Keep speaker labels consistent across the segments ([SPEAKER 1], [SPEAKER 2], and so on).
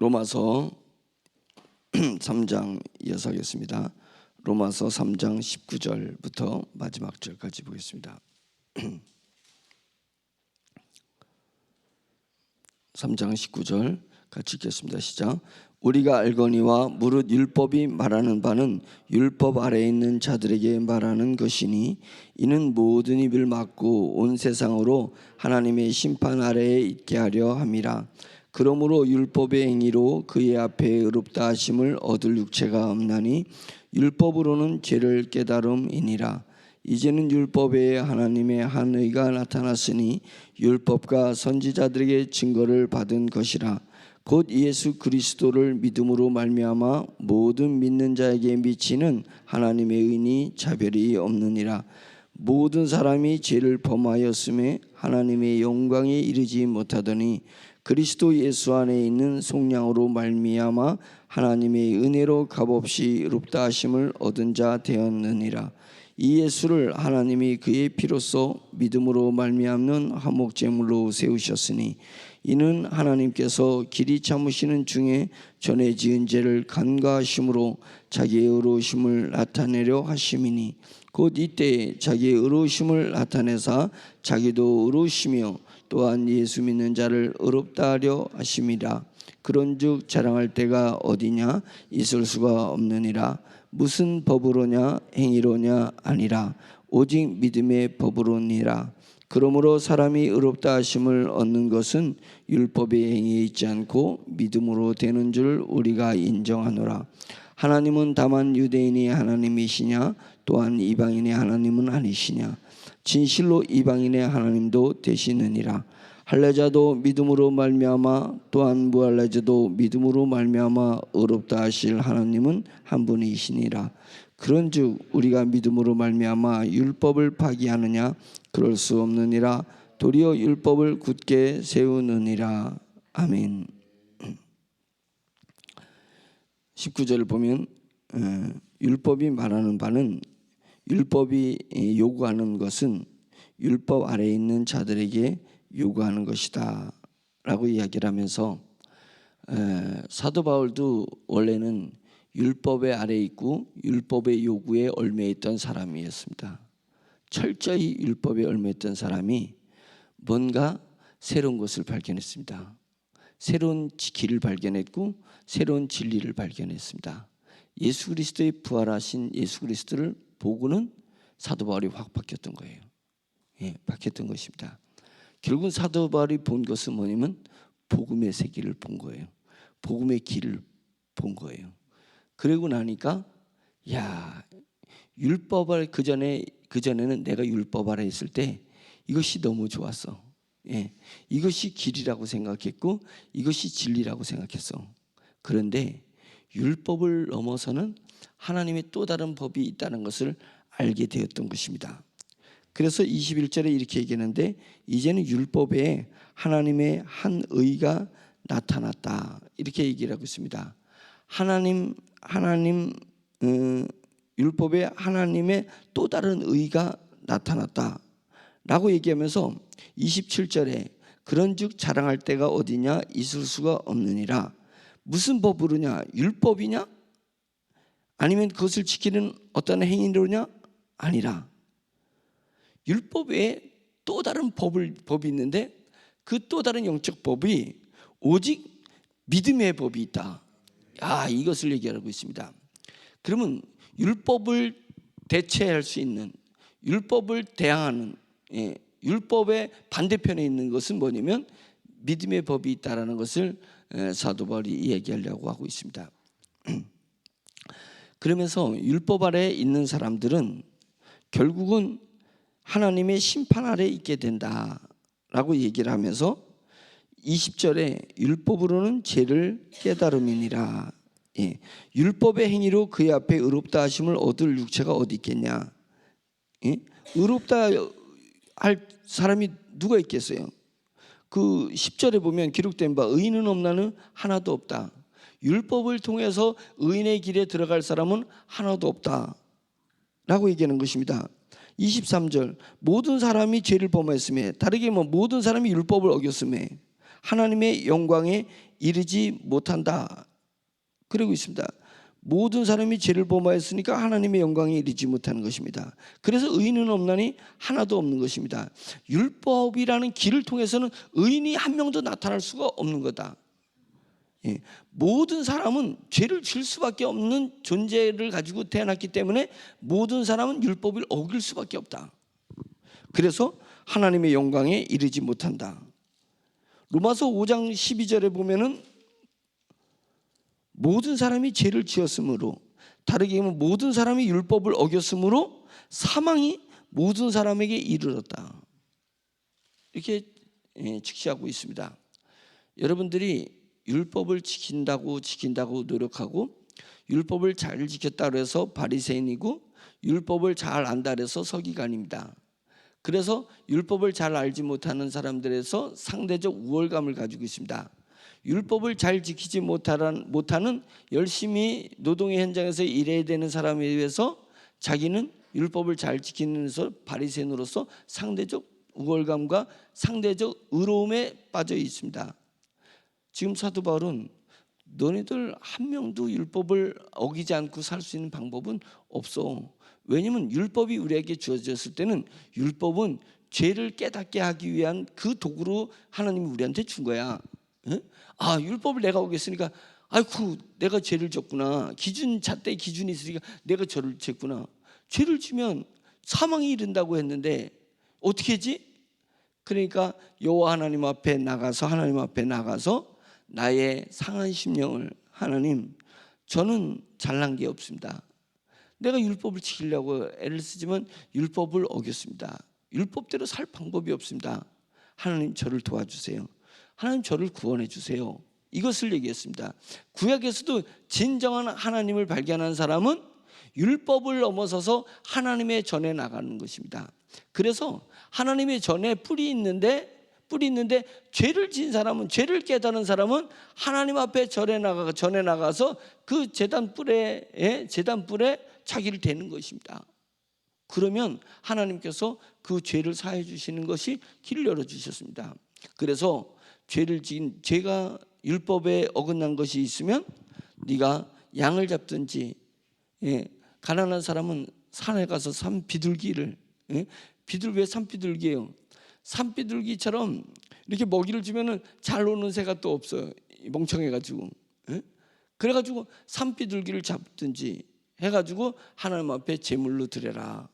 [SPEAKER 1] 로마서 3장 이어서 하겠습니다. 로마서 3장 19절부터 마지막 절까지 보겠습니다. 3장 19절 같이 읽겠습니다. 시작. 우리가 알거니와 무릇 율법이 말하는 바는 율법 아래에 있는 자들에게 말하는 것이니 이는 모든 입을 막고 온 세상으로 하나님의 심판 아래에 있게 하려 함이라. 그러므로 율법의 행위로 그의 앞에 의롭다 하심을 얻을 육체가 없나니 율법으로는 죄를 깨달음이니라. 이제는 율법에 하나님의 한 의가 나타났으니 율법과 선지자들에게 증거를 받은 것이라. 곧 예수 그리스도를 믿음으로 말미암아 모든 믿는 자에게 미치는 하나님의 의니 차별이 없느니라. 모든 사람이 죄를 범하였음에 하나님의 영광에 이르지 못하더니 그리스도 예수 안에 있는 속량으로 말미암아 하나님의 은혜로 값없이 의롭다 하심을 얻은 자 되었느니라. 이 예수를 하나님이 그의 피로써 믿음으로 말미암는 화목제물로 세우셨으니 이는 하나님께서 길이 참으시는 중에 전에 지은 죄를 간과하심으로 자기의 의로우심을 나타내려 하심이니 곧 이때에 자기의 의로우심을 나타내사 자기도 의로우시며 또한 예수 믿는 자를 의롭다 하려 하심이라. 그런즉 자랑할 때가 어디냐? 있을 수가 없느니라. 무슨 법으로냐? 행위로냐? 아니라 오직 믿음의 법으로니라. 그러므로 사람이 의롭다 하심을 얻는 것은 율법의 행위에 있지 않고 믿음으로 되는 줄 우리가 인정하노라. 하나님은 다만 유대인이 하나님이시냐? 또한 이방인의 하나님은 아니시냐? 진실로 이방인의 하나님도 되시느니라. 할례자도 믿음으로 말미암아 또한 무할례자도 믿음으로 말미암아 의롭다 하실 하나님은 한 분이시니라. 그런즉 우리가 믿음으로 말미암아 율법을 파기하느냐? 그럴 수 없느니라. 도리어 율법을 굳게 세우느니라. 아멘. 19절을 보면 율법이 말하는 바는 율법이 요구하는 것은 율법 아래에 있는 자들에게 요구하는 것이다 라고 이야기를 하면서 사도 바울도 원래는 율법의 아래에 있고 율법의 요구에 얽매여 있던 사람이었습니다. 철저히 율법에 얽매여 있던 사람이 뭔가 새로운 것을 발견했습니다. 새로운 길을 발견했고 새로운 진리를 발견했습니다. 예수 그리스도의 부활하신 예수 그리스도를 보고는 사도 바울이 확 바뀌었던 거예요. 바뀌었던 것입니다. 결국은 사도 바울이 본 것은 뭐냐면 복음의 세계를 본 거예요. 복음의 길을 본 거예요. 그러고 나니까 율법을 그전에는 내가 율법 아래 있을 때 이것이 너무 좋았어. 이것이 길이라고 생각했고 이것이 진리라고 생각했어. 그런데 율법을 넘어서는 하나님의 또 다른 법이 있다는 것을 알게 되었던 것입니다. 그래서 21절에 이렇게 얘기하는데 이제는 율법에 하나님의 한 의가 나타났다 이렇게 얘기를 하고 있습니다. 율법에 하나님의 또 다른 의가 나타났다 라고 얘기하면서 27절에 그런즉 자랑할 때가 어디냐? 있을 수가 없느니라. 무슨 법으로냐? 율법이냐? 아니면 그것을 지키는 어떤 행위로냐? 아니라 율법 외에 또 다른 법이 있는데 그 또 다른 영적 법이 오직 믿음의 법이 있다. 이것을 얘기하고 있습니다. 그러면 율법을 대체할 수 있는 율법을 대항하는 율법의 반대편에 있는 것은 뭐냐면 믿음의 법이 있다라는 것을 사도 바울이 얘기하려고 하고 있습니다. 그러면서 율법 아래에 있는 사람들은 결국은 하나님의 심판 아래에 있게 된다라고 얘기를 하면서 20절에 율법으로는 죄를 깨달음이니라. 율법의 행위로 그의 앞에 의롭다 하심을 얻을 육체가 어디 있겠냐? 의롭다 할 사람이 누가 있겠어요? 그 10절에 보면 기록된 바 의인은 없나는 하나도 없다. 율법을 통해서 의인의 길에 들어갈 사람은 하나도 없다 라고 얘기하는 것입니다. 23절 모든 사람이 죄를 범했음에 다르게 모든 사람이 율법을 어겼음에 하나님의 영광에 이르지 못한다. 그러고 있습니다. 모든 사람이 죄를 범하였으니까 하나님의 영광에 이르지 못하는 것입니다. 그래서 의인은 없나니 하나도 없는 것입니다. 율법이라는 길을 통해서는 의인이 한 명도 나타날 수가 없는 거다. 예. 모든 사람은 죄를 질 수밖에 없는 존재를 가지고 태어났기 때문에 모든 사람은 율법을 어길 수밖에 없다. 그래서 하나님의 영광에 이르지 못한다. 로마서 5장 12절에 보면은 모든 사람이 죄를 지었으므로, 다르게 얘기하면 모든 사람이 율법을 어겼으므로 사망이 모든 사람에게 이르렀다. 이렇게 직시하고 있습니다. 여러분들이 율법을 지킨다고 노력하고 율법을 잘 지켰다 그래서 바리새인이고 율법을 잘 안다 그래서 서기관입니다. 그래서 율법을 잘 알지 못하는 사람들에서 상대적 우월감을 가지고 있습니다. 율법을 잘 지키지 못하는 열심히 노동의 현장에서 일해야 되는 사람에 비해서 자기는 율법을 잘 지키는 바리새인으로서 상대적 우월감과 상대적 의로움에 빠져 있습니다. 지금 사도 바울은 너네들 한 명도 율법을 어기지 않고 살 수 있는 방법은 없어. 왜냐하면 율법이 우리에게 주어졌을 때는 율법은 죄를 깨닫게 하기 위한 그 도구로 하나님이 우리한테 준 거야. 아, 율법을 내가 어겼으니까 아이고 내가 죄를 졌구나. 잣대 기준이 있으니까 내가 죄를 졌구나. 죄를 지면 사망이 이른다고 했는데 어떻게 하지? 그러니까 여호와 하나님 앞에 나가서 나의 상한 심령을, 하나님 저는 잘난 게 없습니다. 내가 율법을 지키려고 애를 쓰지만 율법을 어겼습니다. 율법대로 살 방법이 없습니다. 하나님 저를 도와주세요. 하나님 저를 구원해 주세요. 이것을 얘기했습니다. 구약에서도 진정한 하나님을 발견한 사람은 율법을 넘어서서 하나님의 전에 나가는 것입니다. 그래서 하나님의 전에 뿔이 있는데 죄를 지은 사람은, 죄를 깨달은 사람은 하나님 앞에 전에 나가서 그 제단뿔에 자기를 대는 것입니다. 그러면 하나님께서 그 죄를 사해 주시는 것이 길을 열어 주셨습니다. 그래서 죄가 율법에 어긋난 것이 있으면 네가 양을 잡든지, 가난한 사람은 산에 가서 산비둘기를, 왜 산비둘기예요? 산비둘기처럼 이렇게 먹이를 주면은 잘 노는 새가 또 없어요. 멍청해가지고. 그래가지고 산비둘기를 잡든지 해가지고 하나님 앞에 제물로 드려라.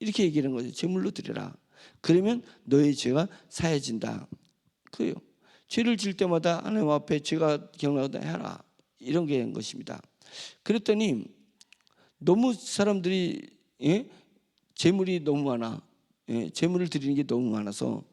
[SPEAKER 1] 이렇게 얘기하는 거죠. 제물로 드려라. 그러면 너의 죄가 사해진다. 그래요. 죄를 질 때마다 하나님 앞에 죄가 기억나다 해라. 이런 게 된 것입니다. 그랬더니 너무 사람들이 제물이 너무 많아. 제물을 드리는 게 너무 많아서,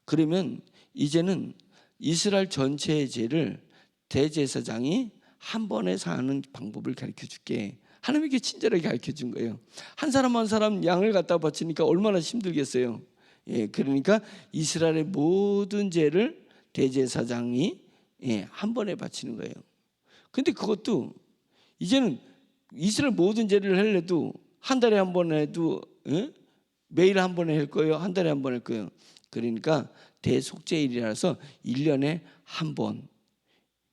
[SPEAKER 1] 그러면 이제는 이스라엘 전체의 죄를 대제사장이 한 번에 사는 방법을 가르쳐 줄게. 하나님께 친절하게 가르쳐 준 거예요. 한 사람 한 사람 양을 갖다 바치니까 얼마나 힘들겠어요. 그러니까 이스라엘의 모든 죄를 대제사장이 한 번에 바치는 거예요. 근데 그것도 이제는 이스라엘 모든 죄를 하려도 한 달에 한 번 해도 매일 한 번에 할 거예요? 한 달에 한 번 할 거예요? 그러니까 대속죄일이라서 1년에 한 번.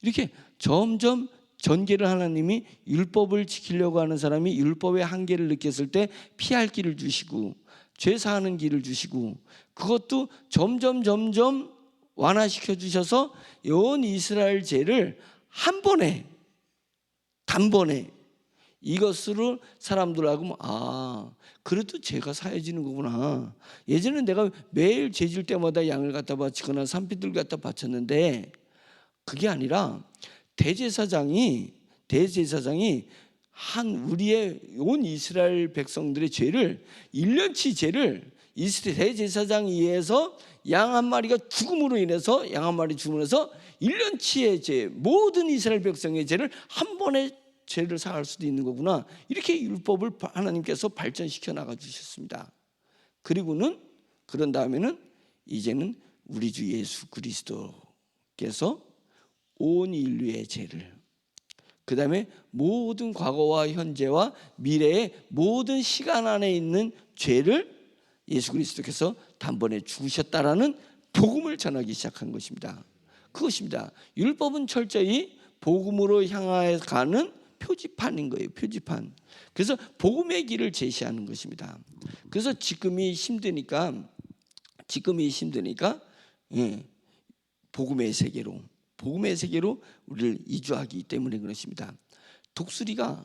[SPEAKER 1] 이렇게 점점 전개를 하나님이 율법을 지키려고 하는 사람이 율법의 한계를 느꼈을 때 피할 길을 주시고 죄 사하는 길을 주시고, 그것도 점점 완화시켜 주셔서 온 이스라엘 죄를 한 번에, 단번에, 이것으로 사람들하고 그래도 죄가 사해지는 거구나. 예전에 내가 매일 죄질 때마다 양을 갖다 바치거나 산비둘 갖다 바쳤는데 그게 아니라 대제사장이 우리의 온 이스라엘 백성들의 죄를 1년치 죄를 이스라엘 대제사장에 의해서 양 한 마리가 죽음으로 인해서 1년치의 죄, 모든 이스라엘 백성의 죄를 한 번에 죄를 사할 수도 있는 거구나. 이렇게 율법을 하나님께서 발전시켜 나가 주셨습니다. 그런 다음에는 이제는 우리 주 예수 그리스도께서 온 인류의 죄를, 그 다음에 모든 과거와 현재와 미래의 모든 시간 안에 있는 죄를 예수 그리스도께서 단번에 죽으셨다라는 복음을 전하기 시작한 것입니다. 그것입니다. 율법은 철저히 복음으로 향해 가는 표지판인 거예요. 표지판. 그래서 복음의 길을 제시하는 것입니다. 그래서 지금이 힘드니까 복음의 세계로 우리를 이주하기 때문에 그렇습니다. 독수리가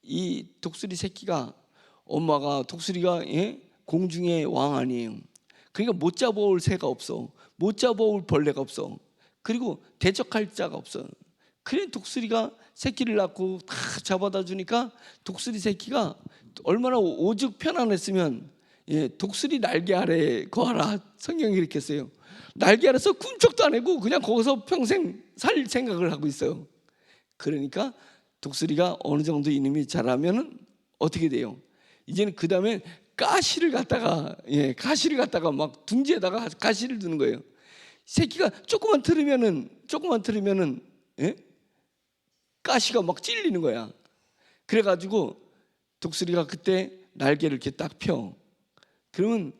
[SPEAKER 1] 이 독수리 새끼가 엄마가 독수리가 공중의 왕 아니에요. 그러니까 못 잡아올 새가 없어. 못 잡아올 벌레가 없어. 그리고 대적할 자가 없어. 그래 독수리가 새끼를 낳고 다 잡아다 주니까 독수리 새끼가 얼마나 오죽 편안했으면 독수리 날개 아래 거하라. 성경이 이렇게 써요. 날개 아래서 꿈쩍도 안 하고 그냥 거기서 평생 살 생각을 하고 있어요. 그러니까 독수리가 어느 정도 이놈이 자라면은 어떻게 돼요? 이제는 그 다음에 가시를 갖다가 막 둥지에다가 가시를 두는 거예요. 새끼가 조금만 틀으면은 가시가 막 찔리는 거야. 그래가지고 독수리가 그때 날개를 이렇게 딱 펴. 그러면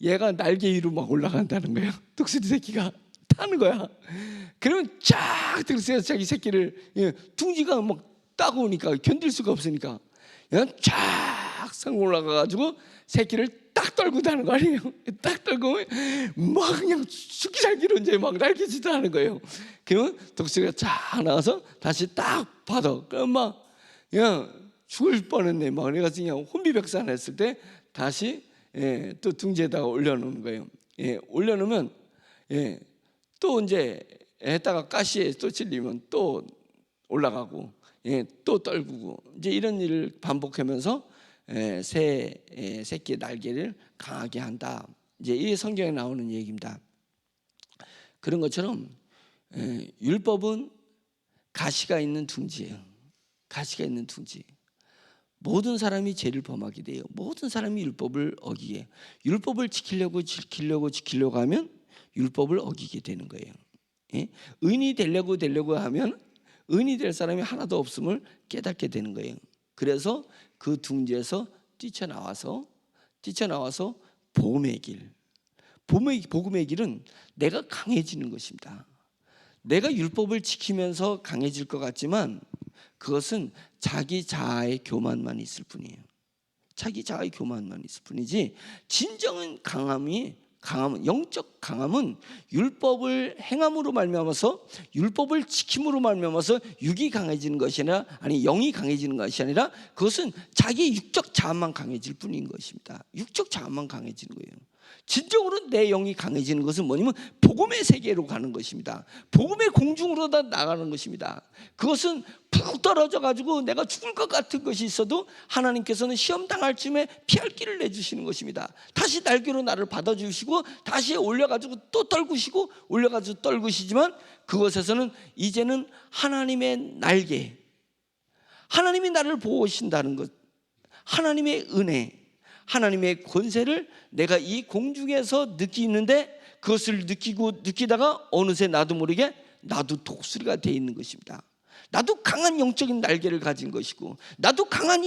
[SPEAKER 1] 얘가 날개 위로 막 올라간다는 거예요. 독수리 새끼가 타는 거야. 그러면 쫙 들으세요. 자기 새끼를 둥지가 막 따고 오니까 견딜 수가 없으니까 그냥 쫙 상 올라가가지고 새끼를 딱 떨고 다는 거 아니에요. 딱 떨고 막 그냥 죽기 살기로 이제 막 날개짓을 하는 거예요. 그러면 독수리가 쫙 나와서 다시 딱 받아. 그럼 막 그냥 죽을 뻔했네. 막 그래가지고 그냥 혼비백산했을 때 다시 또 둥지에다가 올려놓는 거예요. 올려놓으면 또 이제 했다가 가시에 또 찔리면 또 올라가고 또 떨구고 이제 이런 일을 반복하면서 새끼의 날개를 강하게 한다. 이제 이 성경에 나오는 얘기입니다. 그런 것처럼 율법은 가시가 있는 둥지예요. 가시가 있는 둥지. 모든 사람이 죄를 범하게 돼요. 모든 사람이 율법을 어기게 해요. 율법을 지키려고 하면 율법을 어기게 되는 거예요. 의인이 되려고 하면 의인이 될 사람이 하나도 없음을 깨닫게 되는 거예요. 그래서 그 둥지에서 뛰쳐나와서 복음의 길은 내가 강해지는 것입니다. 내가 율법을 지키면서 강해질 것 같지만 그것은 자기 자아의 교만만 있을 뿐이에요. 자기 자아의 교만만 있을 뿐이지 진정한 영적 강함은 율법을 행함으로 말미암아서 율법을 지킴으로 말미암아서 육이 강해지는 것이 아니라 영이 강해지는 것이 아니라 그것은 자기 육적 자아만 강해질 뿐인 것입니다. 육적 자아만 강해지는 거예요. 진정으로 내 영이 강해지는 것은 뭐냐면 복음의 세계로 가는 것입니다. 복음의 공중으로 다 나가는 것입니다. 그것은 푹 떨어져 가지고 내가 죽을 것 같은 것이 있어도 하나님께서는 시험 당할 쯤에 피할 길을 내주시는 것입니다. 다시 날개로 나를 받아주시고 다시 올려가지고 또 떨구시고 올려가지고 떨구시지만 그것에서는 이제는 하나님의 날개, 하나님이 나를 보호하신다는 것, 하나님의 은혜, 하나님의 권세를 내가 이 공중에서 느끼는데 그것을 느끼다가 어느새 나도 모르게 나도 독수리가 되어 있는 것입니다. 나도 강한 영적인 날개를 가진 것이고 나도 강한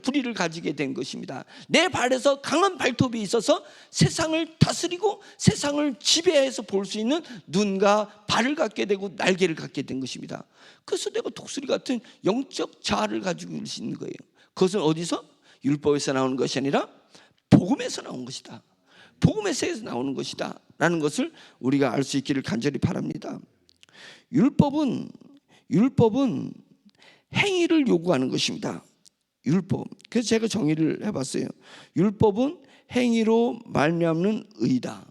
[SPEAKER 1] 부리를 가지게 된 것입니다. 내 발에서 강한 발톱이 있어서 세상을 다스리고 세상을 지배해서 볼 수 있는 눈과 발을 갖게 되고 날개를 갖게 된 것입니다. 그래서 내가 독수리 같은 영적 자아를 가지고 있는 거예요. 그것은 어디서? 율법에서 나오는 것이 아니라 복음에서 나온 것이다. 복음에서 나오는 것이다 라는 것을 우리가 알 수 있기를 간절히 바랍니다. 율법은 행위를 요구하는 것입니다. 율법. 그래서 제가 정의를 해봤어요. 율법은 행위로 말미암는 의다.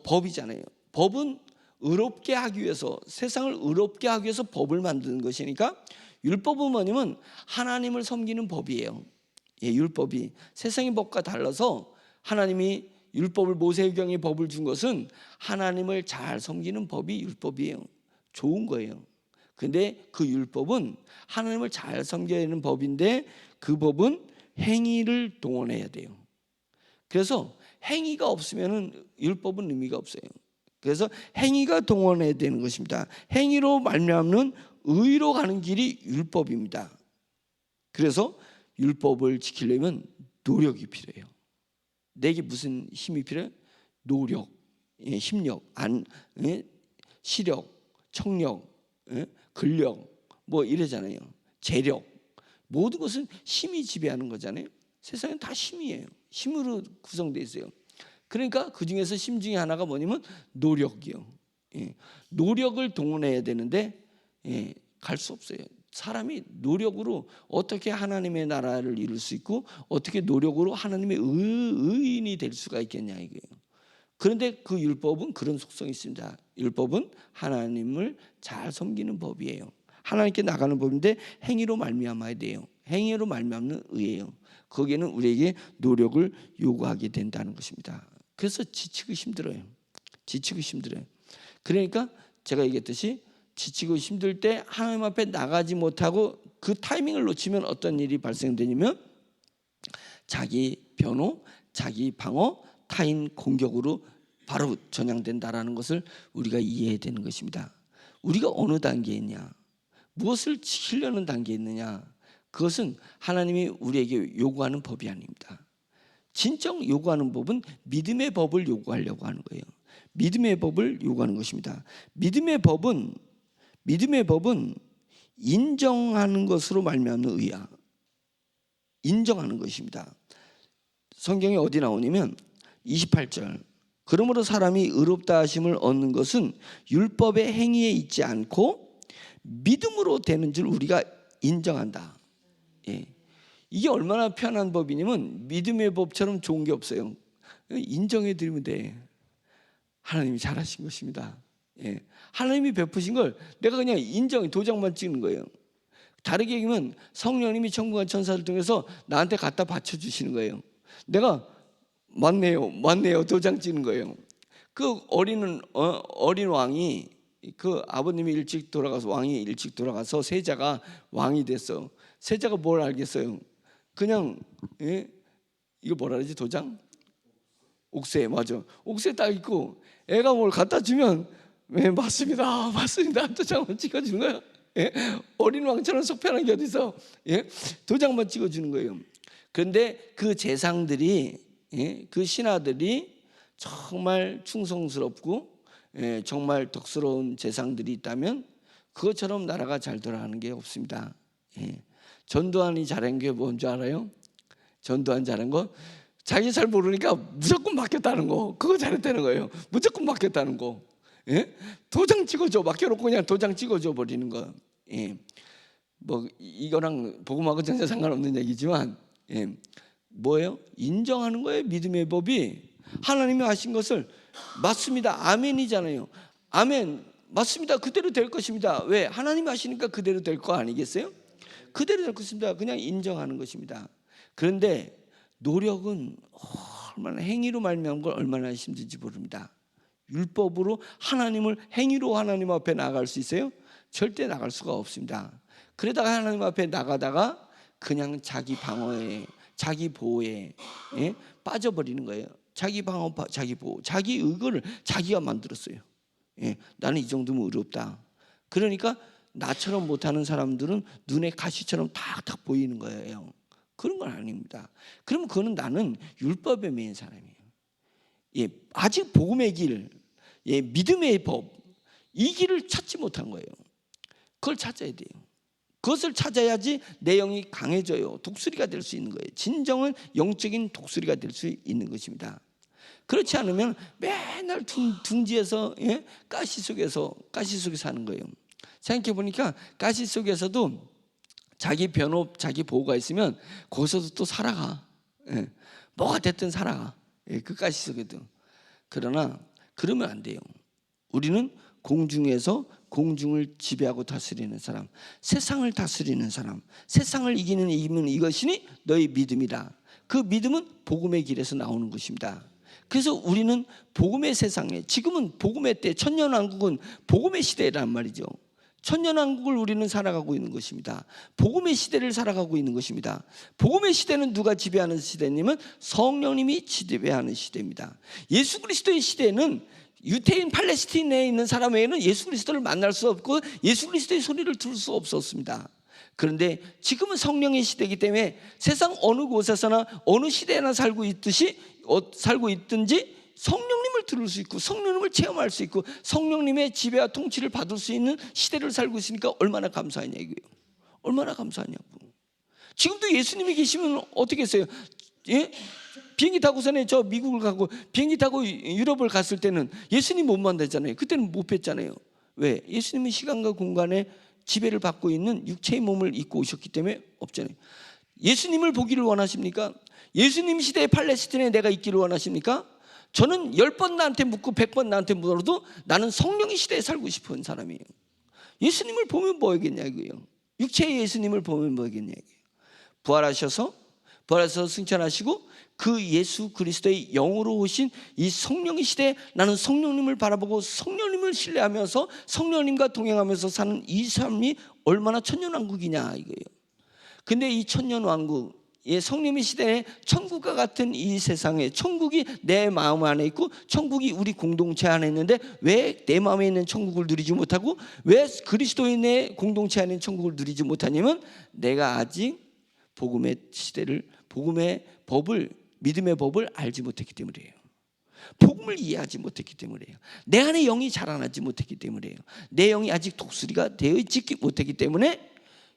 [SPEAKER 1] 법이잖아요. 법은 의롭게 하기 위해서, 세상을 의롭게 하기 위해서 법을 만드는 것이니까 율법은 뭐냐면 하나님을 섬기는 법이에요. 율법이 세상의 법과 달라서 하나님이 율법을 모세의경의 법을 준 것은 하나님을 잘 섬기는 법이 율법이에요. 좋은 거예요. 근데 그 율법은 하나님을 잘 섬겨야 하는 법인데 그 법은 행위를 동원해야 돼요. 그래서 행위가 없으면 율법은 의미가 없어요. 그래서 행위가 동원해야 되는 것입니다. 행위로 말미암는 의로 가는 길이 율법입니다. 그래서 율법을 지키려면 노력이 필요해요. 내게 무슨 힘이 필요해요? 노력. 힘력, 시력, 청력, 근력 뭐 이러잖아요. 재력, 모든 것은 힘이 지배하는 거잖아요. 세상은 다 힘이에요. 힘으로 구성되어 있어요. 그러니까 그 중에서 힘 중에 하나가 뭐냐면 노력이요. 노력을 동원해야 되는데 갈 수 없어요. 사람이 노력으로 어떻게 하나님의 나라를 이룰 수 있고 어떻게 노력으로 하나님의 의인이 될 수가 있겠냐 이거예요. 그런데 그 율법은 그런 속성이 있습니다. 율법은 하나님을 잘 섬기는 법이에요. 하나님께 나가는 법인데 행위로 말미암아야 돼요. 행위로 말미암는 의예요. 거기에는 우리에게 노력을 요구하게 된다는 것입니다. 그래서 지치고 힘들어요. 지치고 힘들어요. 그러니까 제가 얘기했듯이 지치고 힘들 때 하나님 앞에 나가지 못하고 그 타이밍을 놓치면 어떤 일이 발생되냐면 자기 변호, 자기 방어, 타인 공격으로 바로 전향된다라는 것을 우리가 이해해야 되는 것입니다. 우리가 어느 단계에 있냐, 무엇을 지키려는 단계에 있느냐, 그것은 하나님이 우리에게 요구하는 법이 아닙니다. 진정 요구하는 법은 믿음의 법을 요구하려고 하는 거예요. 믿음의 법을 요구하는 것입니다. 믿음의 법은 인정하는 것으로 말미암는 의야. 인정하는 것입니다. 성경에 어디 나오냐면 28절, 그러므로 사람이 의롭다 하심을 얻는 것은 율법의 행위에 있지 않고 믿음으로 되는 줄 우리가 인정한다. 이게 얼마나 편한 법이냐면 믿음의 법처럼 좋은 게 없어요. 인정해 드리면 돼. 하나님이 잘하신 것입니다. 하나님이 베푸신 걸 내가 그냥 도장만 찍는 거예요. 다르게 얘기하면 성령님이 천국과 천사를 통해서 나한테 갖다 바쳐주시는 거예요. 내가 맞네요 도장 찍는 거예요. 그 어린 왕이, 그 아버님이 일찍 돌아가서 왕이 일찍 돌아가서 세자가 왕이 됐어. 세자가 뭘 알겠어요? 그냥 이거 뭐라 그러지? 도장? 옥새, 맞아. 옥새 딱 있고 애가 뭘 갖다 주면 맞습니다 도장만 찍어주는 거예요. 어린 왕처럼 속편한 게 어디 있어? 도장만 찍어주는 거예요. 그런데 그 재상들이, 그 신하들이 정말 충성스럽고 정말 덕스러운 재상들이 있다면 그것처럼 나라가 잘 돌아가는 게 없습니다. 전두환이 잘한 게 뭔지 알아요? 전두환 잘한 거 자기 잘 모르니까 무조건 맡겼다는 거, 그거 잘했다는 거예요. 무조건 맡겼다는 거. 도장 찍어줘, 맡겨놓고 그냥 도장 찍어줘 버리는 거. 뭐 이거랑 복음하고 전혀 상관없는 얘기지만 뭐예요? 인정하는 거예요. 믿음의 법이 하나님이 하신 것을 맞습니다, 아멘이잖아요. 아멘, 맞습니다, 그대로 될 것입니다. 왜? 하나님이 하시니까 그대로 될 거 아니겠어요? 그대로 될 것입니다. 그냥 인정하는 것입니다. 그런데 노력은 얼마나, 행위로 말미암은 걸 얼마나 힘든지 모릅니다. 율법으로 하나님을, 행위로 하나님 앞에 나갈 수 있어요? 절대 나갈 수가 없습니다. 그러다가 하나님 앞에 나가다가 그냥 자기 방어에, 자기 보호에 빠져버리는 거예요. 자기 방어, 자기 보호, 자기 의거를 자기가 만들었어요. 나는 이 정도면 의롭다. 그러니까 나처럼 못하는 사람들은 눈에 가시처럼 탁탁 보이는 거예요. 그런 건 아닙니다. 그러면 그거는 나는 율법에 매인 사람이에요. 아직 복음의 길, 믿음의 법, 이 길을 찾지 못한 거예요. 그걸 찾아야 돼요. 그것을 찾아야지 내 영이 강해져요. 독수리가 될 수 있는 거예요. 진정한 영적인 독수리가 될 수 있는 것입니다. 그렇지 않으면 맨날 둥지에서, 가시 속에서 사는 거예요. 생각해 보니까 가시 속에서도 자기 변호, 자기 보호가 있으면 거기서도 또 살아가. 뭐가 됐든 살아가. 그 가시 속에도. 그러나 그러면 안 돼요. 우리는 공중에서 공중을 지배하고 다스리는 사람, 세상을 다스리는 사람, 세상을 이기는 힘은 이것이니 너희 믿음이다. 그 믿음은 복음의 길에서 나오는 것입니다. 그래서 우리는 복음의 세상에, 지금은 복음의 때, 천년왕국은 복음의 시대란 말이죠. 천년왕국을 우리는 살아가고 있는 것입니다. 복음의 시대를 살아가고 있는 것입니다. 복음의 시대는 누가 지배하는 시대냐면 성령님이 지배하는 시대입니다. 예수 그리스도의 시대는 유태인 팔레스틴에 있는 사람 외에는 예수 그리스도를 만날 수 없고 예수 그리스도의 소리를 들을 수 없었습니다. 그런데 지금은 성령의 시대이기 때문에 세상 어느 곳에서나 어느 시대나 살고 있든지 성령님을 성령님을 들을 수 있고 성령님을 체험할 수 있고 성령님의 지배와 통치를 받을 수 있는 시대를 살고 있으니까 얼마나 감사하냐 이거예요. 얼마나 감사하냐고. 지금도 예수님이 계시면 어떻게 했어요? 예? 비행기 타고서는 저 미국을 가고 비행기 타고 유럽을 갔을 때는 예수님 못 만났잖아요. 그때는 못 뵀잖아요. 왜? 예수님은 시간과 공간에 지배를 받고 있는 육체의 몸을 입고 오셨기 때문에 없잖아요. 예수님을 보기를 원하십니까? 예수님 시대의 팔레스틴에 내가 있기를 원하십니까? 저는 10번 나한테 묻고 100번 나한테 물어도 나는 성령의 시대에 살고 싶은 사람이에요. 예수님을 보면 뭐겠냐 이거예요. 육체의 예수님을 보면 뭐겠냐 이거예요. 부활하셔서 승천하시고 그 예수 그리스도의 영으로 오신 이 성령의 시대에 나는 성령님을 바라보고 성령님을 신뢰하면서 성령님과 동행하면서 사는 이 삶이 얼마나 천년왕국이냐 이거예요. 근데 이 천년왕국의 성령의 시대에 천국과 같은 이 세상에 천국이 내 마음 안에 있고 천국이 우리 공동체 안에 있는데 왜 내 마음에 있는 천국을 누리지 못하고 왜 그리스도인의 공동체 안에 있는 천국을 누리지 못하냐면 내가 아직 복음의 시대를 복음의 법을 믿음의 법을 알지 못했기 때문이에요. 복음을 이해하지 못했기 때문이에요. 내 안에 영이 자라나지 못했기 때문이에요. 내 영이 아직 독수리가 되어 있지 못했기 때문에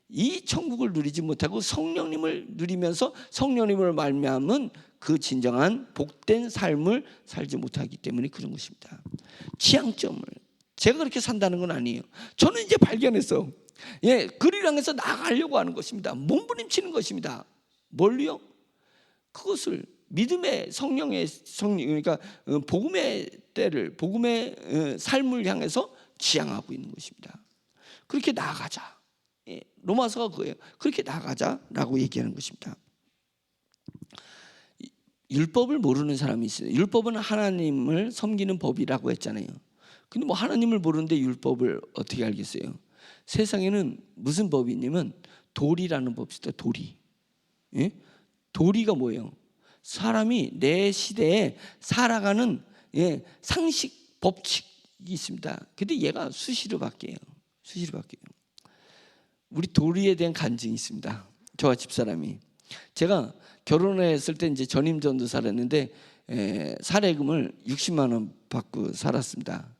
[SPEAKER 1] 이 천국을 누리지 못하고 성령님을 누리면서 성령님을 말미암은 그 진정한 복된 삶을 살지 못하기 때문에 그런 것입니다. 지향점을 제가 그렇게 산다는 건 아니에요. 저는 이제 발견했어요. 그를 향해서 나아가려고 하는 것입니다. 몸부림치는 것입니다. 뭘요? 그것을 믿음의 성령의 그러니까 복음의 때를 복음의 삶을 향해서 지향하고 있는 것입니다. 그렇게 나아가자. 로마서가 그거예요. 그렇게 나아가자라고 얘기하는 것입니다. 율법을 모르는 사람이 있어요. 율법은 하나님을 섬기는 법이라고 했잖아요. 근데 뭐 하나님을 모르는데 율법을 어떻게 알겠어요? 세상에는 무슨 법이 있냐면 도리라는 법이 있어요. 도리. 도리가 뭐예요? 사람이 내 시대에 살아가는 상식, 법칙이 있습니다. 근데 얘가 수시로 바뀌어요. 우리 도리에 대한 간증이 있습니다. 저와 집사람이 제가 결혼했을 때 이제 전임 전도사를 했는데 사례금을 60만 원 받고 살았습니다.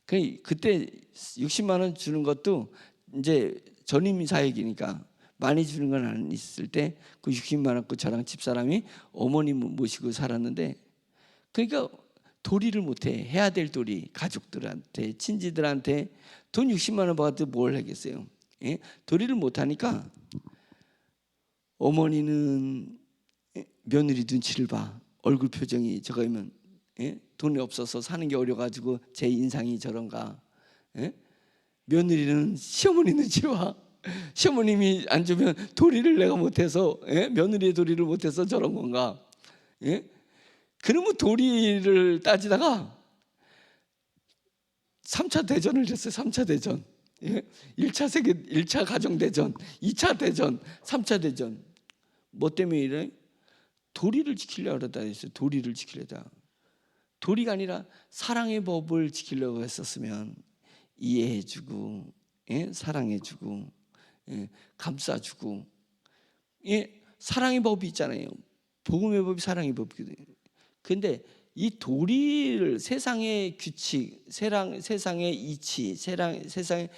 [SPEAKER 1] 그때 60만 원 주는 것도 이제 전임 사역이니까 많이 주는 건 안 있을 때 그 60만 원 그 저랑 집사람이 어머님 모시고 살았는데 그러니까 도리를 못해. 해야 될 도리 가족들한테 친지들한테 돈 60만 원 받아도 뭘 하겠어요. 도리를 못하니까 어머니는 며느리 눈치를 봐. 얼굴 표정이 저거면 돈이 없어서 사는 게 어려가지고 제 인상이 저런가. 며느리는 시어머니 눈치를 봐. 시어머님이 안 주면 도리를 내가 못해서 며느리의 도리를 못해서 저런 건가. 그러면 도리를 따지다가 3차 대전을 했어요. 3차 대전. 1차 가정대전, 2차 대전, 3차 대전. 뭐 때문에 이래? 도리를 지키려고 그러다 했어요. 도리를 지키려다. 도리가 아니라 사랑의 법을 지키려고 했었으면 이해해주고 사랑해주고 감싸주고 사랑의 법이 있잖아요. 복음의 법이 사랑의 법이거든요. 그런데 이 도리를 세상의 규칙, 세상의 이치, 세상의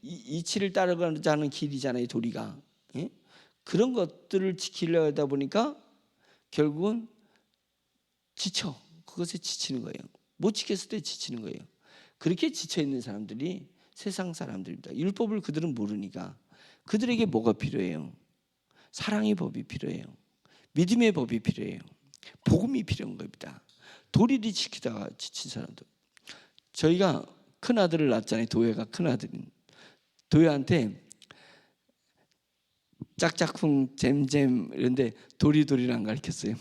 [SPEAKER 1] 이치를 따라가는 길이잖아요. 도리가. 그런 것들을 지키려 하다 보니까 결국은 지쳐. 그것에 지치는 거예요. 못 지켰을 때 지치는 거예요. 그렇게 지쳐있는 사람들이 세상 사람들입니다. 율법을 그들은 모르니까. 그들에게 뭐가 필요해요? 사랑의 법이 필요해요. 믿음의 법이 필요해요. 복음이 필요한 겁니다. 도리를 지키다가 지친 사람들. 저희가 큰아들을 낳았잖아요. 도혜가 큰아들인. 도혜한테 짝짝쿵 잼잼 이런데 도리도리를 안 가르쳤어요.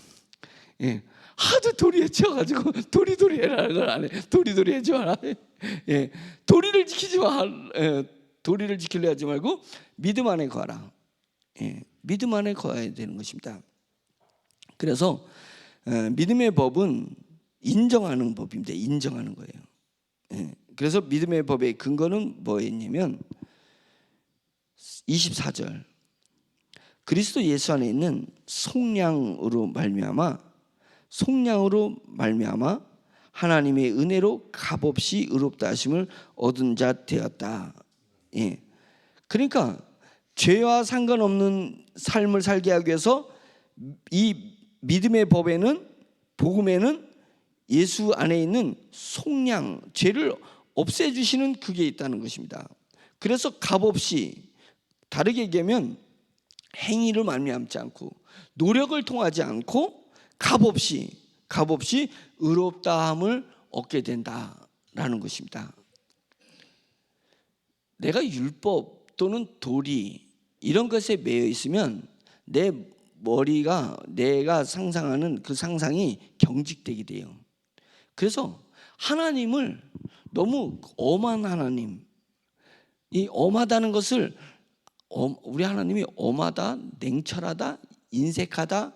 [SPEAKER 1] 하도 도리에 치여가지고 도리도리 해라는 걸 안 해. 도리도리 해지 마라. 도리를 지키지 마. 도리를 지키려 하지 말고 믿음 안에 거하라. 믿음 안에 거해야 되는 것입니다. 그래서 믿음의 법은 인정하는 법입니다. 인정하는 거예요. 그래서 믿음의 법의 근거는 뭐였냐면 24절 그리스도 예수 안에 있는 속량으로 말미암아 하나님의 은혜로 값없이 의롭다 하심을 얻은 자 되었다. 예. 그러니까 죄와 상관없는 삶을 살게 하기 위해서 이 믿음의 법에는, 복음에는 예수 안에 있는 속량, 죄를 없애주시는 그게 있다는 것입니다. 그래서 값없이, 다르게 얘기하면 행위를 말미암지 않고 노력을 통하지 않고 값없이 의롭다함을 얻게 된다라는 것입니다. 내가 율법 또는 도리 이런 것에 매여 있으면 내 머리가, 내가 상상하는 그 상상이 경직되게 돼요. 그래서 하나님을 너무 엄한 하나님, 이 엄하다는 것을, 우리 하나님이 엄하다, 냉철하다, 인색하다,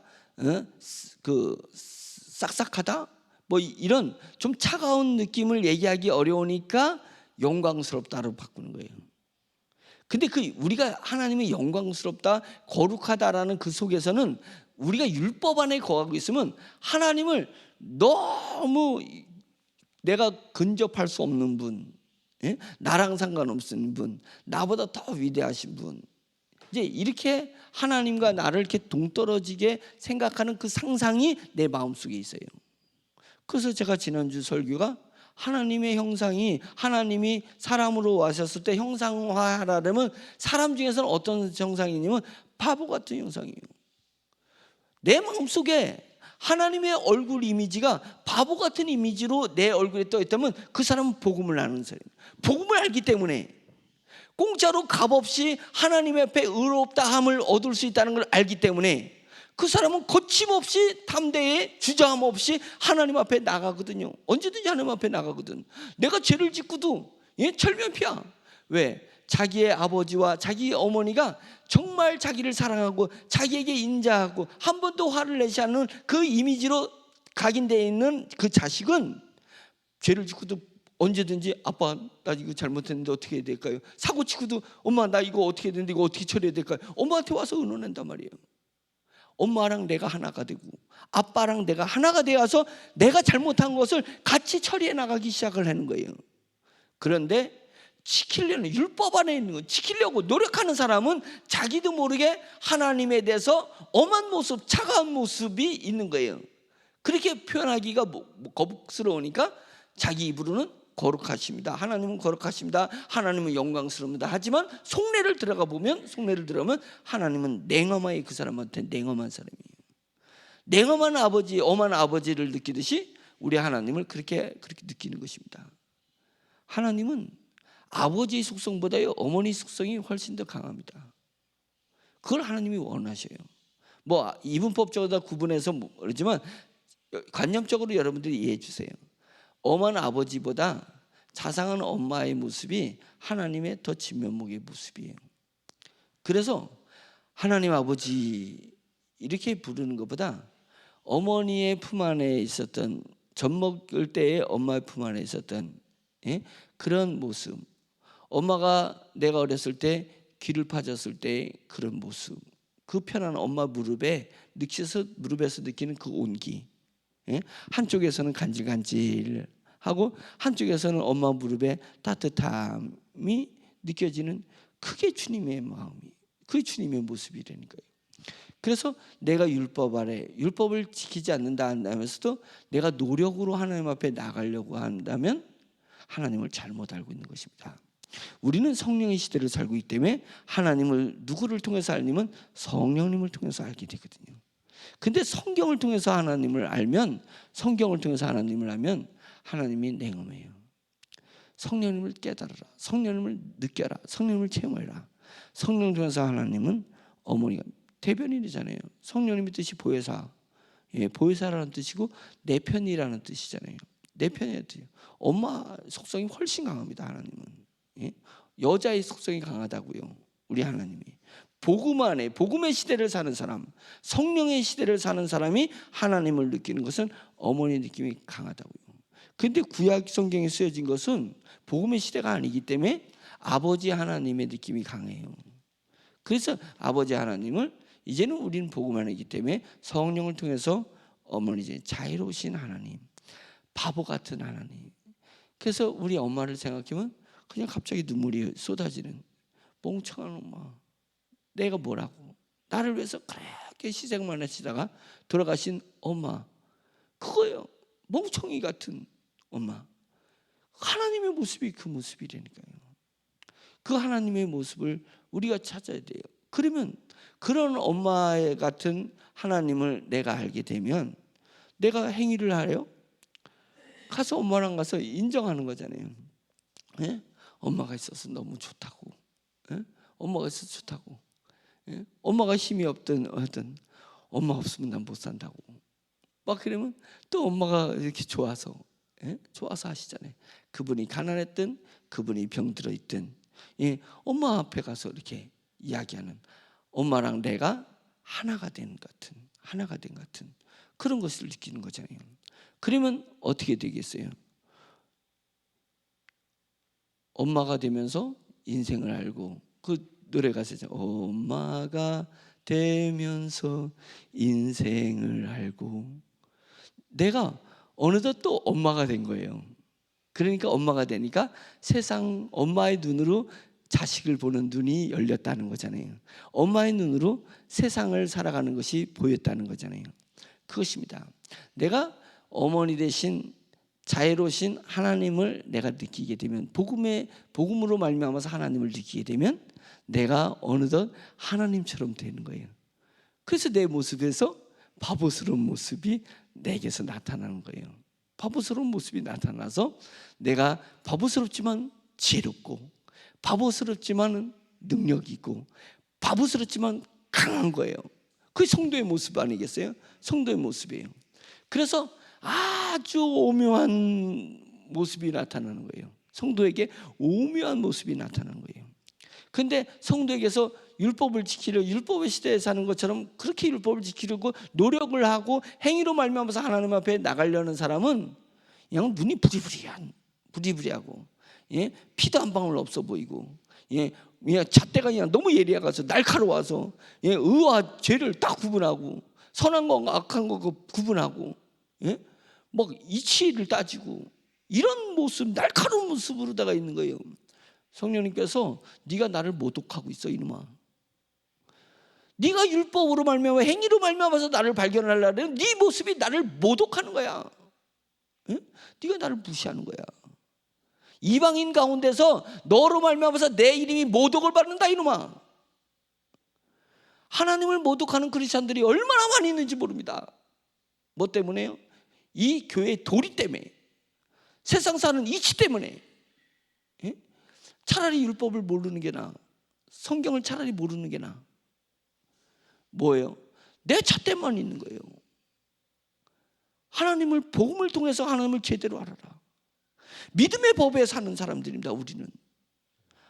[SPEAKER 1] 그 싹싹하다, 뭐 이런 좀 차가운 느낌을 얘기하기 어려우니까 영광스럽다로 바꾸는 거예요. 근데 그 우리가 하나님이 영광스럽다, 거룩하다라는 그 속에서는 우리가 율법 안에 거하고 있으면 하나님을 너무 내가 근접할 수 없는 분, 예? 나랑 상관없는 분, 나보다 더 위대하신 분, 이제 이렇게 하나님과 나를 이렇게 동떨어지게 생각하는 그 상상이 내 마음속에 있어요. 그래서 제가 지난주 설교가 하나님의 형상이, 하나님이 사람으로 와셨을 때 형상화하려면 사람 중에서는 어떤 형상이냐면 바보 같은 형상이에요. 내 마음속에 하나님의 얼굴 이미지가 바보 같은 이미지로 내 얼굴에 떠 있다면 그 사람은 복음을 아는 사람이에요. 복음을 알기 때문에 공짜로 값없이 하나님 앞에 의롭다함을 얻을 수 있다는 걸 알기 때문에 그 사람은 거침없이 담대히 주저함 없이 하나님 앞에 나가거든요. 언제든지 하나님 앞에 나가거든. 내가 죄를 짓고도 철면피야. 왜? 자기의 아버지와 자기 어머니가 정말 자기를 사랑하고 자기에게 인자하고 한 번도 화를 내지 않는 그 이미지로 각인되어 있는 그 자식은 죄를 짓고도 언제든지 아빠 나 이거 잘못했는데 어떻게 해야 될까요? 사고 치고도 엄마 나 이거 어떻게 했는데 이거 어떻게 처리해야 될까요? 엄마한테 와서 의논한단 말이에요. 엄마랑 내가 하나가 되고 아빠랑 내가 하나가 되어서 내가 잘못한 것을 같이 처리해 나가기 시작을 하는 거예요. 그런데 지키려는, 율법 안에 있는 거 지키려고 노력하는 사람은 자기도 모르게 하나님에 대해서 엄한 모습, 차가운 모습이 있는 거예요. 그렇게 표현하기가 거북스러우니까 자기 입으로는 거룩하십니다, 하나님은 거룩하십니다, 하나님은 영광스럽습니다. 하지만 속내를 들어가 보면, 속내를 들어가면 하나님은 냉엄하게 그 사람한테 냉엄한 사람이에요. 냉엄한 아버지, 엄한 아버지를 느끼듯이 우리 하나님을 그렇게 느끼는 것입니다. 하나님은 아버지의 속성보다요 어머니 속성이 훨씬 더 강합니다. 그걸 하나님이 원하셔요. 뭐 이분법적으로 구분해서 그러지만 관념적으로 여러분들이 이해해 주세요. 엄한 아버지보다 자상한 엄마의 모습이 하나님의 더 진면목의 모습이에요. 그래서 하나님 아버지 이렇게 부르는 것보다 어머니의 품 안에 있었던, 젖 먹을 때에 엄마의 품 안에 있었던 그런 모습, 엄마가 내가 어렸을 때 귀를 파졌을 때 그런 모습, 그 편안한 엄마 무릎에서 느끼는 그 온기, 한쪽에서는 간질간질하고 한쪽에서는 엄마 무릎에 따뜻함이 느껴지는, 그게 주님의 마음이, 그게 주님의 모습이라니까요. 그래서 내가 율법 아래, 율법을 지키지 않는다 한다면서도 내가 노력으로 하나님 앞에 나가려고 한다면 하나님을 잘못 알고 있는 것입니다. 우리는 성령의 시대를 살고 있기 때문에 하나님을 누구를 통해서 알냐면 성령님을 통해서 알게 되거든요. 근데 성경을 통해서 하나님을 알면, 성경을 통해서 하나님을 알면 하나님이 냉엄해요. 성령님을 깨달아라, 성령님을 느껴라, 성령님을 체험해라. 성령을 통해서 하나님은 어머니가 대변인이잖아요. 성령님의 뜻이 보혜사, 보혜사라는 뜻이고 내 편이라는 뜻이잖아요. 내 편이라는 뜻이에요. 엄마 속성이 훨씬 강합니다. 하나님은 여자의 속성이 강하다고요. 우리 하나님이 복음 안에, 복음의 시대를 사는 사람, 성령의 시대를 사는 사람이 하나님을 느끼는 것은 어머니 느낌이 강하다고요. 그런데 구약 성경에 쓰여진 것은 복음의 시대가 아니기 때문에 아버지 하나님의 느낌이 강해요. 그래서 아버지 하나님을, 이제는 우리는 복음 안이기 때문에 성령을 통해서 어머니, 이제 자유로우신 하나님, 바보 같은 하나님. 그래서 우리 엄마를 생각하면 그냥 갑자기 눈물이 쏟아지는 멍청한 엄마. 내가 뭐라고, 나를 위해서 그렇게 희생만 하시다가 돌아가신 엄마, 그거예요. 멍청이 같은 엄마. 하나님의 모습이 그 모습이라니까요. 그 하나님의 모습을 우리가 찾아야 돼요. 그러면 그런 엄마 같은 하나님을 내가 알게 되면 내가 행위를 하려 가서 엄마랑 가서 인정하는 거잖아요. 예? 엄마가 있어서 너무 좋다고. 예? 엄마가 있어서 좋다고. 예? 엄마가 힘이 없든 어든 엄마 없으면 난 못 산다고. 막 그러면 또 엄마가 이렇게 좋아서, 예? 좋아서 하시잖아요. 그분이 가난했든 그분이 병들어 있든, 예? 엄마 앞에 가서 이렇게 이야기하는, 엄마랑 내가 하나가 된 같은 그런 것을 느끼는 거잖아요. 그러면 어떻게 되겠어요? 엄마가 되면서 인생을 알고, 그 노래 가사죠. 엄마가 되면서 인생을 알고. 내가 어느덧 또 엄마가 된 거예요. 그러니까 엄마가 되니까 세상, 엄마의 눈으로 자식을 보는 눈이 열렸다는 거잖아요. 엄마의 눈으로 세상을 살아가는 것이 보였다는 거잖아요. 그것입니다. 내가 어머니 대신 자애로우신 하나님을 내가 느끼게 되면, 복음으로 말미암아서 하나님을 느끼게 되면 내가 어느덧 하나님처럼 되는 거예요. 그래서 내 모습에서 바보스러운 모습이 내게서 나타나는 거예요. 바보스러운 모습이 나타나서 내가 바보스럽지만 지혜롭고, 바보스럽지만 능력 있고, 바보스럽지만 강한 거예요. 그게 성도의 모습 아니겠어요? 성도의 모습이에요. 그래서 아주 오묘한 모습이 나타나는 거예요. 성도에게 오묘한 모습이 나타나는 거예요. 근데 성도에게서 율법을 지키려, 율법의 시대에 사는 것처럼 그렇게 율법을 지키려고 노력을 하고 행위로 말미암아서 하나님 앞에 나가려는 사람은 그냥 눈이 부리부리하고, 예? 피도 한 방울 없어 보이고, 예? 그냥 잣대가 그냥 너무 예리해가서 날카로워서, 예? 의와 죄를 딱 구분하고, 선한 거 악한 거 구분하고, 예? 막 이치를 따지고, 이런 모습, 날카로운 모습으로다가 있는 거예요. 성령님께서 네가 나를 모독하고 있어 이놈아. 네가 율법으로 말미암아 행위로 말미암아서 나를 발견하려면 네 모습이 나를 모독하는 거야. 응? 네가 나를 무시하는 거야. 이방인 가운데서 너로 말미암아서 내 이름이 모독을 받는다 이놈아. 하나님을 모독하는 크리스찬들이 얼마나 많이 있는지 모릅니다. 뭐 때문에요? 이 교회의 도리 때문에, 세상 사는 이치 때문에. 예? 차라리 율법을 모르는 게 나아. 성경을 차라리 모르는 게 나아. 뭐예요? 내 잣대만 있는 거예요. 하나님을, 복음을 통해서 하나님을 제대로 알아라. 믿음의 법에 사는 사람들입니다. 우리는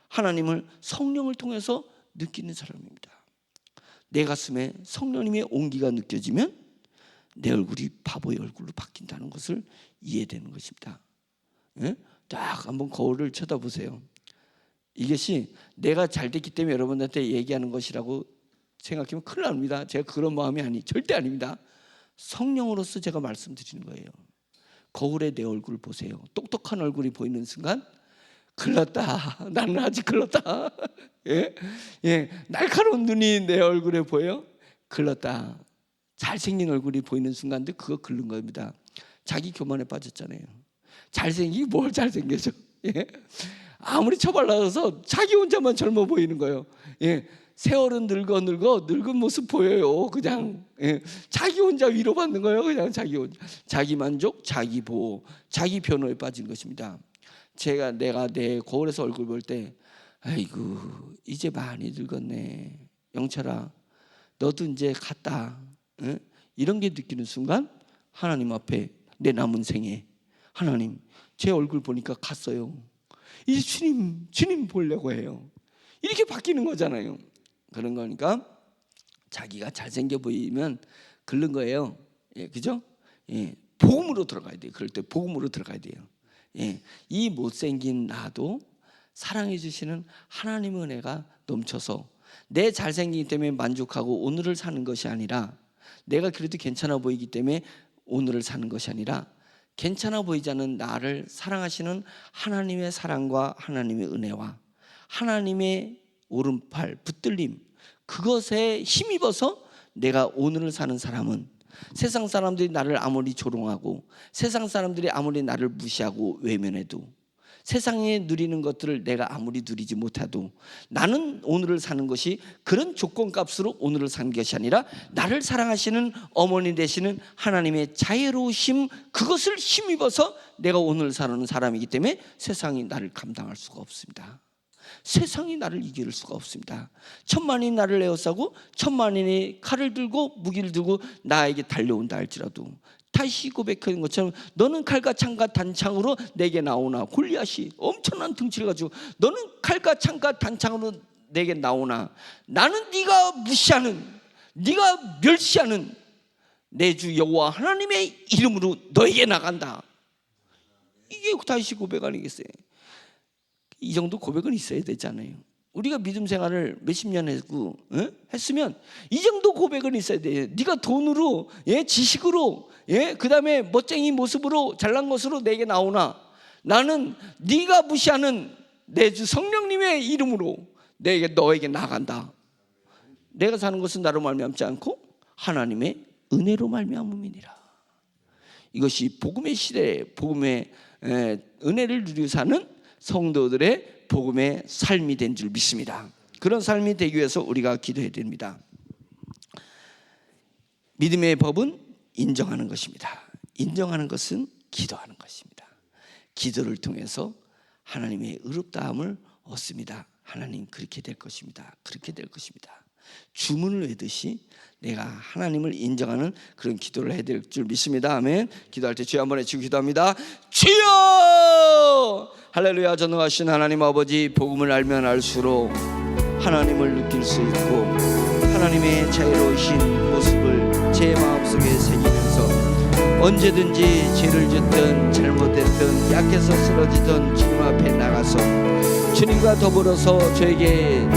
[SPEAKER 1] 하나님을 성령을 통해서 느끼는 사람입니다. 내 가슴에 성령님의 온기가 느껴지면 내 얼굴이 바보의 얼굴로 바뀐다는 것을 이해되는 것입니다. 예? 딱 한번 거울을 쳐다보세요. 이것이 내가 잘 됐기 때문에 여러분한테 얘기하는 것이라고 생각하면 큰일 납니다. 제가 그런 마음이 절대 아닙니다. 성령으로서 제가 말씀드리는 거예요. 거울에 내 얼굴을 보세요. 똑똑한 얼굴이 보이는 순간 글렀다. 나는 아직 글렀다. 예? 예. 날카로운 눈이 내 얼굴에 보여? 글렀다. 잘생긴 얼굴이 보이는 순간도 그거 글른 겁니다. 자기 교만에 빠졌잖아요. 잘생기기 뭘 잘생겨져. 예? 아무리 처발라서 자기 혼자만 젊어 보이는 거예요. 예. 세월은 늙은 모습 보여요. 그냥, 예. 자기 혼자 위로받는 거예요. 그냥 자기 혼자. 자기 만족, 자기 보호, 자기 변호에 빠진 것입니다. 내가 내 거울에서 얼굴 볼 때, 아이고 이제 많이 늙었네. 영철아, 너도 이제 갔다. 예? 이런 게 느끼는 순간 하나님 앞에 내 남은 생에 하나님, 제 얼굴 보니까 갔어요. 이제 주님 보려고 해요. 이렇게 바뀌는 거잖아요. 그런 거니까 자기가 잘생겨 보이면 글른 거예요. 예, 그죠? 예, 복음으로 들어가야 돼요. 그럴 때 복음으로 들어가야 돼요. 예, 이 못생긴 나도 사랑해 주시는 하나님의 은혜가 넘쳐서 내 잘생기기 때문에 만족하고 오늘을 사는 것이 아니라, 내가 그래도 괜찮아 보이기 때문에 오늘을 사는 것이 아니라 괜찮아 보이지 않는 나를 사랑하시는 하나님의 사랑과 하나님의 은혜와 하나님의 오른팔 붙들림, 그것에 힘입어서 내가 오늘을 사는 사람은 세상 사람들이 나를 아무리 조롱하고 세상 사람들이 아무리 나를 무시하고 외면해도 세상에 누리는 것들을 내가 아무리 누리지 못해도 나는 오늘을 사는 것이 그런 조건값으로 오늘을 사는 것이 아니라 나를 사랑하시는 어머니 되시는 하나님의 자애로우심, 그것을 힘입어서 내가 오늘 사는 사람이기 때문에 세상이 나를 감당할 수가 없습니다. 세상이 나를 이길 수가 없습니다. 천만이 나를 에워싸고 천만인이 칼을 들고 무기를 들고 나에게 달려온다 할지라도 다시 고백하는 것처럼 너는 칼과 창과 단창으로 내게 나오나, 골리앗이 엄청난 등치를 가지고 너는 칼과 창과 단창으로 내게 나오나 나는 네가 무시하는, 네가 멸시하는 내 주 여호와 하나님의 이름으로 너에게 나간다. 이게 다시 고백 아니겠어요? 이 정도 고백은 있어야 되잖아요. 우리가 믿음 생활을 몇십 년 했으면 이 정도 고백은 있어야 돼요. 네가 돈으로, 지식으로, 그 다음에 멋쟁이 모습으로, 잘난 것으로 내게 나오나 나는 네가 무시하는 내 주 성령님의 이름으로 너에게 나간다. 내가 사는 것은 나로 말미암지 않고 하나님의 은혜로 말미암음이니라. 이것이 복음의 시대에 복음의 은혜를 누리고 사는 성도들의 복음의 삶이 된 줄 믿습니다. 그런 삶이 되기 위해서 우리가 기도해야 됩니다. 믿음의 법은 인정하는 것입니다. 인정하는 것은 기도하는 것입니다. 기도를 통해서 하나님의 의롭다함을 얻습니다. 하나님 그렇게 될 것입니다. 그렇게 될 것입니다. 주문을 외듯이 내가 하나님을 인정하는 그런 기도를 해야 될 줄 믿습니다. 아멘. 기도할 때 주여 한번 외치고 기도합니다. 주여! 할렐루야. 전능하신 하나님 아버지, 복음을 알면 알수록 하나님을 느낄 수 있고 하나님의 자유로우신 모습을 제 마음속에 새기면서 언제든지 죄를 짓든 잘못했든 약해서 쓰러지든 주님 앞에 나가서 주님과 더불어서 저에게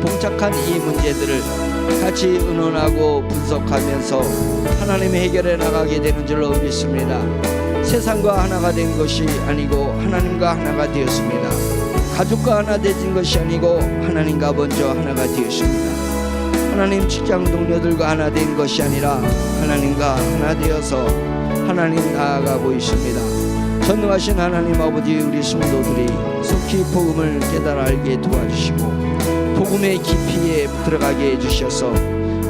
[SPEAKER 1] 봉착한 이 문제들을 같이 의논하고 분석하면서 하나님의 해결해 나가게 되는 줄로 믿습니다. 세상과 하나가 된 것이 아니고 하나님과 하나가 되었습니다. 가족과 하나 된 것이 아니고 하나님과 먼저 하나가 되었습니다. 하나님 직장 동료들과 하나 된 것이 아니라 하나님과 하나 되어서 하나님 나아가고 있습니다. 전능하신 하나님 아버지, 우리 성도들이 속히 복음을 깨달아 알게 도와주시고 복음의 깊이에 들어가게 해주셔서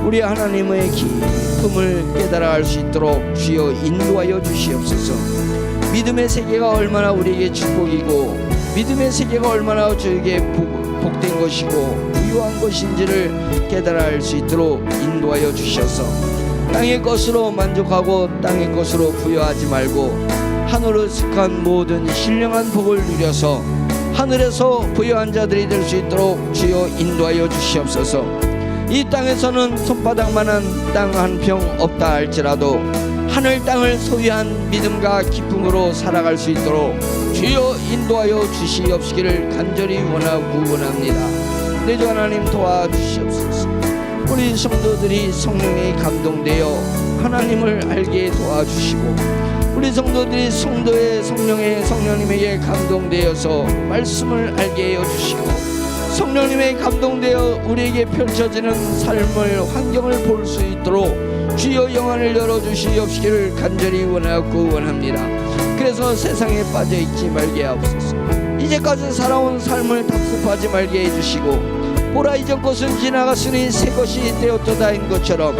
[SPEAKER 1] 우리 하나님의 깊음을 깨달아 알 수 있도록 주여 인도하여 주시옵소서. 믿음의 세계가 얼마나 우리에게 축복이고 믿음의 세계가 얼마나 저에게 복된 것이고 유효한 것인지를 깨달아 알 수 있도록 인도하여 주셔서 땅의 것으로 만족하고 땅의 것으로 부여하지 말고 하늘을 속한 모든 신령한 복을 누려서 하늘에서 부여한 자들이 될 수 있도록 주여 인도하여 주시옵소서. 이 땅에서는 손바닥만한 땅 한 평 없다 할지라도 하늘 땅을 소유한 믿음과 기쁨으로 살아갈 수 있도록 주여 인도하여 주시옵시기를 간절히 원합니다. 내 주 하나님 도와주시옵소서. 우리 성도들이 성령에 감동되어 하나님을 알게 도와주시고 우리 성도들이 성령님에게 감동되어서 말씀을 알게 해주시고 성령님의 감동되어 우리에게 펼쳐지는 삶을 환경을 볼 수 있도록 주여 영안을 열어주시옵시기를 간절히 원합니다. 그래서 세상에 빠져있지 말게 하옵소서. 이제까지 살아온 삶을 답습하지 말게 해주시고 보라 이전 것은 지나갔으니 새 것이 되었도다인 것처럼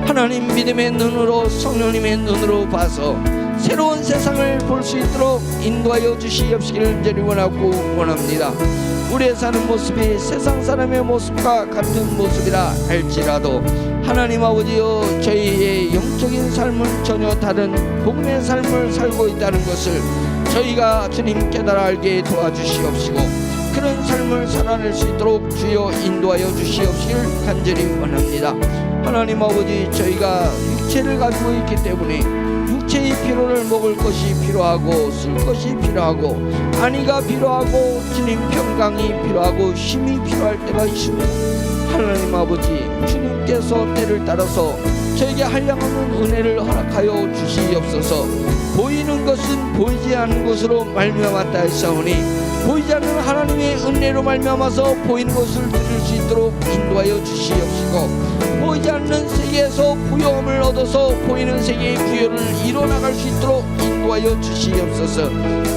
[SPEAKER 1] 하나님 믿음의 눈으로 성령님의 눈으로 봐서 새로운 세상을 볼 수 있도록 인도하여 주시옵시기를 간절히 원합니다. 우리의 사는 모습이 세상 사람의 모습과 같은 모습이라 할지라도 하나님 아버지여 저희의 영적인 삶은 전혀 다른 복음의 삶을 살고 있다는 것을 저희가 주님 깨달아 알게 도와주시옵시고 그런 삶을 살아낼 수 있도록 주여 인도하여 주시옵시기를 간절히 원합니다. 하나님 아버지, 저희가 육체를 가지고 있기 때문에 육체의 피로를 먹을 것이 필요하고 쓸 것이 필요하고 안위가 필요하고 주님 평강이 필요하고 힘이 필요할 때가 있습니다. 하나님 아버지, 주님께서 때를 따라서 저에게 한량없는 은혜를 허락하여 주시옵소서. 보이는 것은 보이지 않는 것으로 말미암았다 했사오니 보이지 않는 하나님의 은혜로 말미암아서 보이는 것을 드릴 수 있도록 인도하여 주시옵시고, 보이지 않는 세계에서 부요함을 얻어서 보이는 세계의 부요를 이뤄나갈 수 있도록 인도하여 주시옵소서.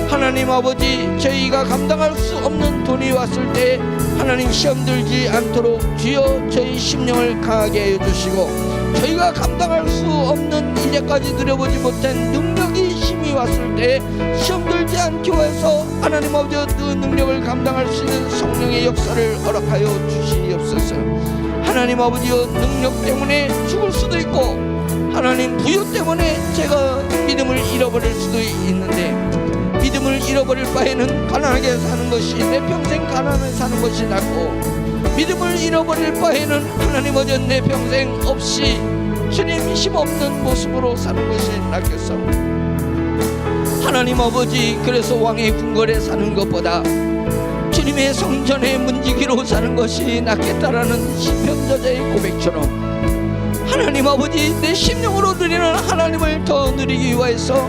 [SPEAKER 1] 하나님 아버지, 저희가 감당할 수 없는 돈이 왔을 때 하나님 시험 들지 않도록 주여 저희 심령을 강하게 하여 주시고, 저희가 감당할 수 없는 이제까지 누려보지 못한 능력이 힘이 왔을 때 시험 들지 않기 위해서 하나님 아버지 그 능력을 감당할 수 있는 성령의 역사를 허락하여 주시옵소서. 하나님 아버지여, 능력 때문에 죽을 수도 있고 하나님 부요 때문에 제가 믿음을 잃어버릴 수도 있는데, 믿음을 잃어버릴 바에는 가난하게 사는 것이, 내 평생 가난하게 사는 것이 낫고, 믿음을 잃어버릴 바에는 하나님 아버지 내 평생 없이 주님 힘없는 모습으로 사는 것이 낫겠사오니 하나님 아버지, 그래서 왕의 궁궐에 사는 것보다 주님의 성전에 문지기로 사는 것이 낫겠다라는 시편 저자의 고백처럼 하나님 아버지, 내 심령으로 누리는 하나님을 더 누리기 위해서,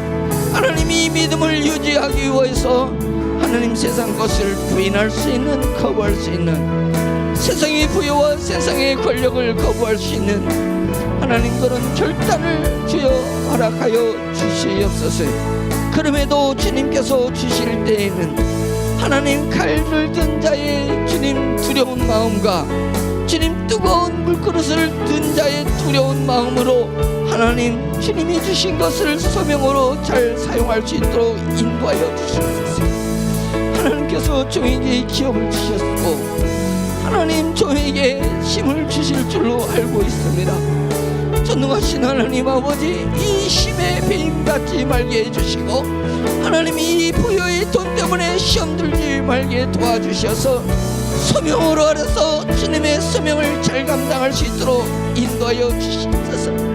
[SPEAKER 1] 하나님이 믿음을 유지하기 위해서 하나님 세상 것을 부인할 수 있는, 거부할 수 있는, 세상의 부여와 세상의 권력을 거부할 수 있는 하나님 그런 결단을 주여 허락하여 주시옵소서. 그럼에도 주님께서 주실 때에는 하나님 칼을 든 자의 주님 두려운 마음과 주님 뜨거운 물그릇을 든 자의 두려운 마음으로 하나님 주님이 주신 것을 소명으로 잘 사용할 수 있도록 인도하여 주시옵소서. 하나님께서 종에게 기업을 주셨고 하나님 종에게 힘을 주실 줄로 알고 있습니다. 전능하신 하나님 아버지, 이 힘에 배임받지 말게 해주시고 하나님이 이 부여의 돈 때문에 시험 들지 말게 도와주셔서 소명으로 알아서 주님의 소명을 잘 감당할 수 있도록 인도하여 주시옵소서.